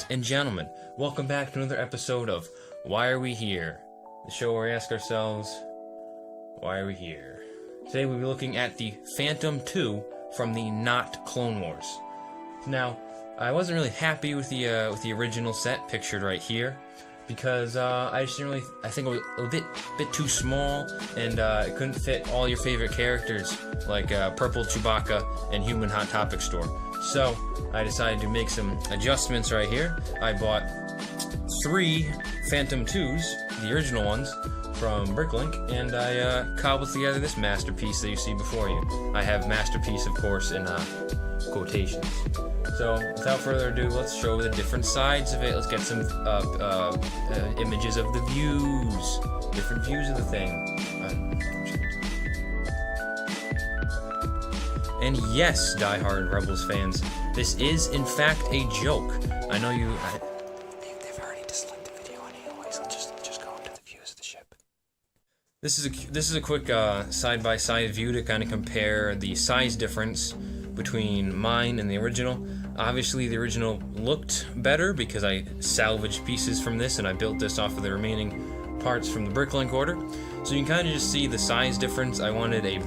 Ladies and gentlemen, welcome back to another episode of Why Are We Here? The show where we ask ourselves, why are we here? Today we'll be looking at the Phantom 2 from the Not Clone Wars. Now, I wasn't really happy with the original set pictured right here, because I just didn't really, I think it was a bit too small, and it couldn't fit all your favorite characters, like Purple Chewbacca and Human Hot Topic Store. So, I decided to make some adjustments right here. I bought 3 Phantom 2s, the original ones, from Bricklink, and I cobbled together this masterpiece that you see before you. I have masterpiece, of course, in quotations. So, without further ado, let's show the different sides of it. Let's get some images of the views. Different views of the thing. And yes, diehard Rebels fans, this is in fact a joke. I know you... They've already disliked the video anyways. Let's just go into the views of the ship. This is a quick side-by-side view to kind of compare the size difference between mine and the original. Obviously, the original looked better because I salvaged pieces from this and I built this off of the remaining parts from the Bricklink order. So you can kind of just see the size difference. I wanted a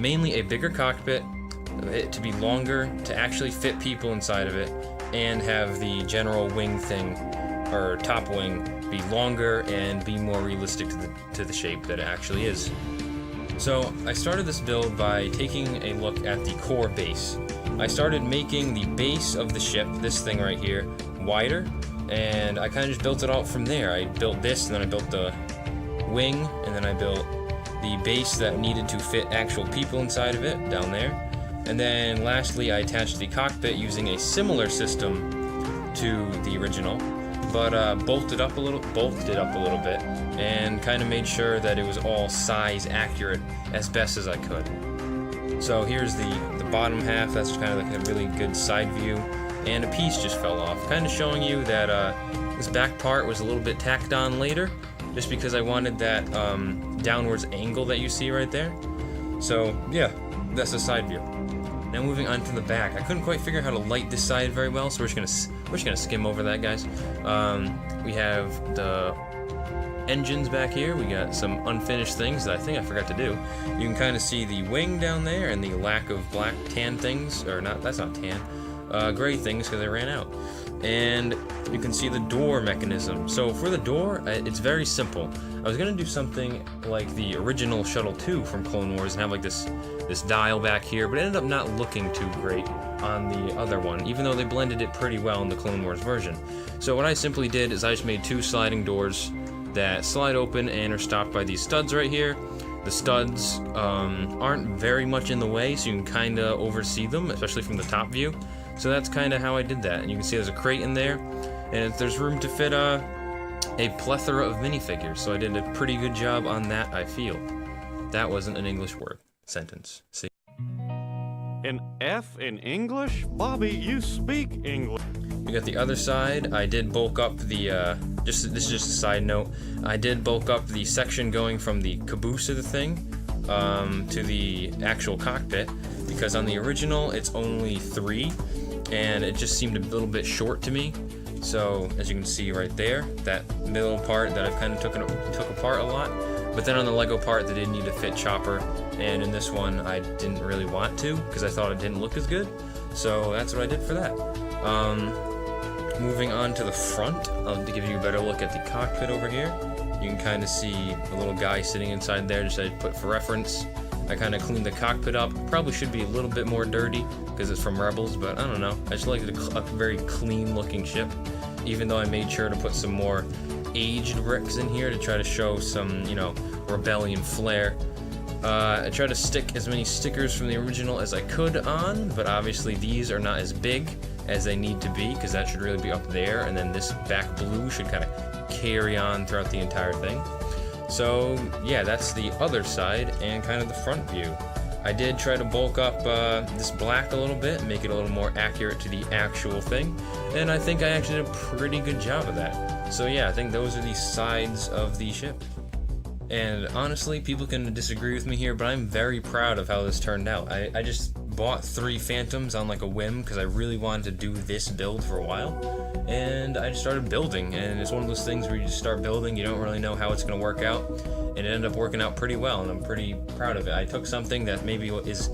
mainly a bigger cockpit, it to be longer, to actually fit people inside of it, and have the general wing thing, or top wing, be longer and be more realistic to the shape that it actually is. So I started this build by taking a look at the core base. I started making the base of the ship, this thing right here, wider, and I kind of just built it out from there. I built this, and then I built the wing, and then I built the base that needed to fit actual people inside of it, down there. And then lastly, I attached the cockpit using a similar system to the original, but bolted up a little bit, and kind of made sure that it was all size accurate as best as I could. So here's the bottom half. That's kind of like a really good side view, and a piece just fell off, kind of showing you that this back part was a little bit tacked on later, just because I wanted that downwards angle that you see right there. So yeah, that's the side view. Now moving on to the back, I couldn't quite figure out how to light this side very well, so we're just gonna skim over that, guys. We have the engines back here. We got some unfinished things that I think I forgot to do. You can kind of see the wing down there and the lack of black tan things, or not. That's not tan. Gray things because they ran out. And you can see the door mechanism. So for the door, it's very simple. I was gonna do something like the original Shuttle 2 from Clone Wars and have like this dial back here, but it ended up not looking too great on the other one, even though they blended it pretty well in the Clone Wars version. So what I simply did is I just made 2 sliding doors that slide open and are stopped by these studs right here. The studs aren't very much in the way, so you can kind of oversee them, especially from the top view. So that's kind of how I did that. And you can see there's a crate in there, and there's room to fit a plethora of minifigures. So I did a pretty good job on that, I feel. That wasn't an English word. Sentence. See? An F in English? Bobby, you speak English. We got the other side. I did bulk up the, this is just a side note, I did bulk up the section going from the caboose of the thing to the actual cockpit, because on the original it's only 3, and it just seemed a little bit short to me. So as you can see right there, that middle part that I've kind of took apart a lot, but then on the Lego part they didn't need to fit Chopper, and in this one I didn't really want to because I thought it didn't look as good. So that's what I did for that. Moving on to the front, to give you a better look at the cockpit over here. You can kind of see a little guy sitting inside there, just I put for reference. I kind of cleaned the cockpit up. Probably should be a little bit more dirty because it's from Rebels, but I don't know. I just like a very clean looking ship, even though I made sure to put some more aged bricks in here to try to show some, you know, rebellion flair. I tried to stick as many stickers from the original as I could on, but obviously these are not as big as they need to be, because that should really be up there, and then this back blue should kind of carry on throughout the entire thing. So yeah, that's the other side and kind of the front view. I did try to bulk up this black a little bit, make it a little more accurate to the actual thing, and I think I actually did a pretty good job of that. So yeah, I think those are the sides of the ship. And honestly, people can disagree with me here, but I'm very proud of how this turned out. I just bought 3 Phantoms on like a whim because I really wanted to do this build for a while, and I just started building, and it's one of those things where you just start building, you don't really know how it's going to work out, and it ended up working out pretty well, and I'm pretty proud of it. I took something that maybe is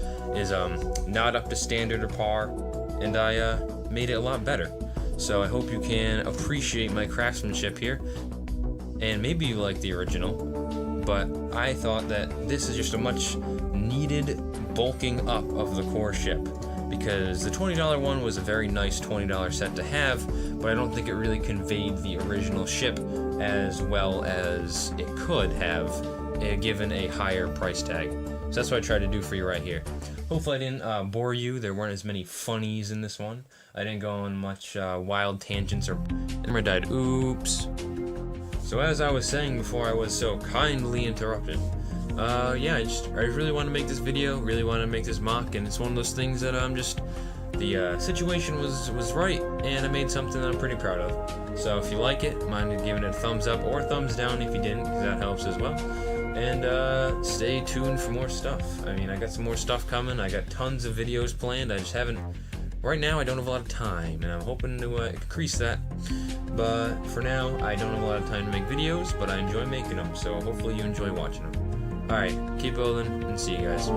not up to standard or par, and I made it a lot better. So I hope you can appreciate my craftsmanship here, and maybe you like the original, but I thought that this is just a much needed bulking up of the core ship, because the $20 one was a very nice $20 set to have, but I don't think it really conveyed the original ship as well as it could have given a higher price tag. So that's what I tried to do for you right here. Hopefully I didn't bore you. There weren't as many funnies in this one. I didn't go on much wild tangents or... Emma died. Oops. So as I was saying before I was so kindly interrupted, yeah, I really want to make this video, really want to make this MOC, and it's one of those things that I'm just... The situation was right, and I made something that I'm pretty proud of. So if you like it, mind giving it a thumbs up or a thumbs down if you didn't, because that helps as well. And stay tuned for more stuff. I mean, I got some more stuff coming. I got tons of videos planned. I just haven't... Right now, I don't have a lot of time, and I'm hoping to increase that. But for now, I don't have a lot of time to make videos, but I enjoy making them, so hopefully you enjoy watching them. Alright, keep building, and see you guys.